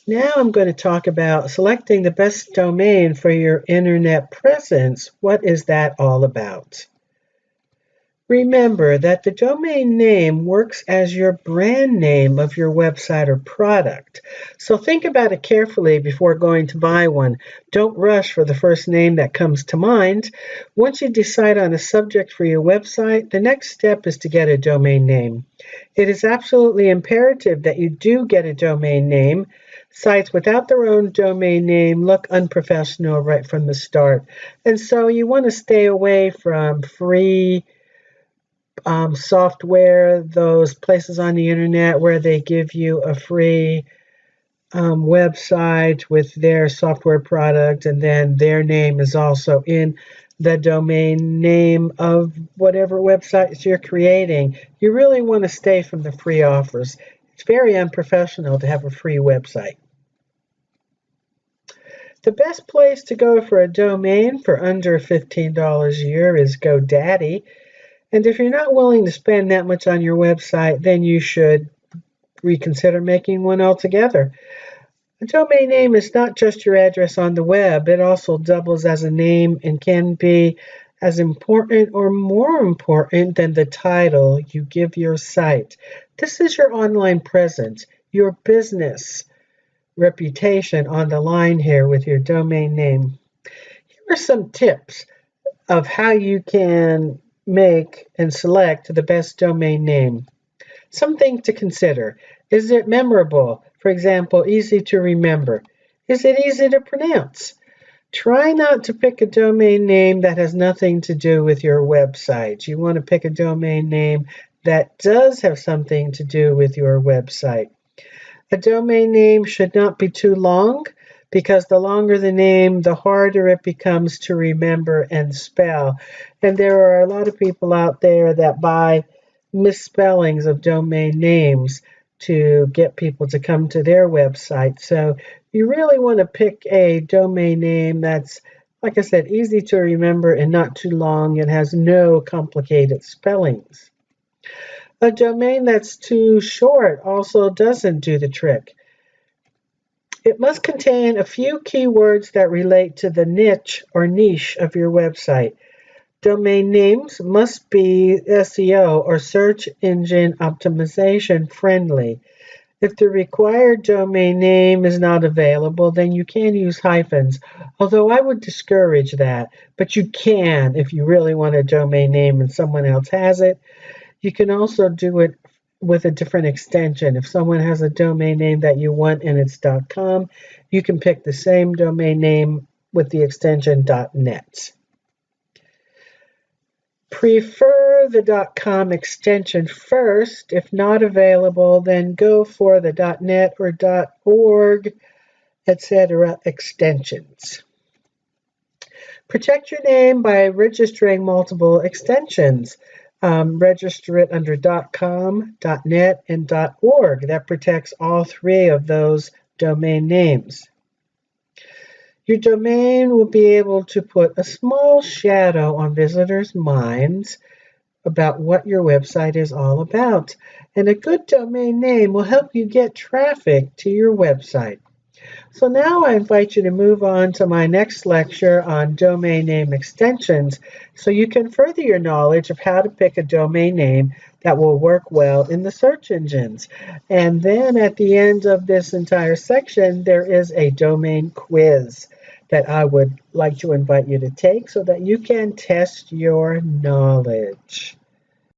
Now I'm going to talk about selecting the best domain for your internet presence. What is that all about? Remember that the domain name works as your brand name of your website or product. So think about it carefully before going to buy one. Don't rush for the first name that comes to mind. Once you decide on a subject for your website, the next step is to get a domain name. It is absolutely imperative that you do get a domain name. Sites without their own domain name look unprofessional right from the start. And so you want to stay away from free software, those places on the internet where they give you a free website with their software product, and then their name is also in the domain name of whatever websites you're creating. You really want to stay from the free offers. It's very unprofessional to have a free website. The best place to go for a domain for under $15 a year is GoDaddy. And if you're not willing to spend that much on your website, then you should reconsider making one altogether. A domain name is not just your address on the web, it also doubles as a name and can be as important or more important than the title you give your site. This is your online presence, your business reputation on the line here with your domain name. Here are some tips of how you can make and select the best domain name. Something to consider. Is it memorable? For example, easy to remember. Is it easy to pronounce? Try not to pick a domain name that has nothing to do with your website. You want to pick a domain name that does have something to do with your website. A domain name should not be too long, because the longer the name, the harder it becomes to remember and spell. And there are a lot of people out there that buy misspellings of domain names to get people to come to their website. So you really want to pick a domain name that's, like I said, easy to remember and not too long and has no complicated spellings. A domain that's too short also doesn't do the trick. It must contain a few keywords that relate to the niche or niche of your website. Domain names must be SEO or search engine optimization friendly. If the required domain name is not available, then you can use hyphens, although I would discourage that, but you can if you really want a domain name and someone else has it. You can also do it with a different extension. If someone has a domain name that you want and it's .com, you can pick the same domain name with the extension .net. Prefer the .com extension first. If not available, then go for the .net or .org, etc. extensions. Protect your name by registering multiple extensions. Register it under .com, .net, and .org. That protects all three of those domain names. Your domain will be able to put a small shadow on visitors' minds about what your website is all about. And a good domain name will help you get traffic to your website. So now I invite you to move on to my next lecture on domain name extensions so you can further your knowledge of how to pick a domain name that will work well in the search engines. And then at the end of this entire section, there is a domain quiz that I would like to invite you to take so that you can test your knowledge.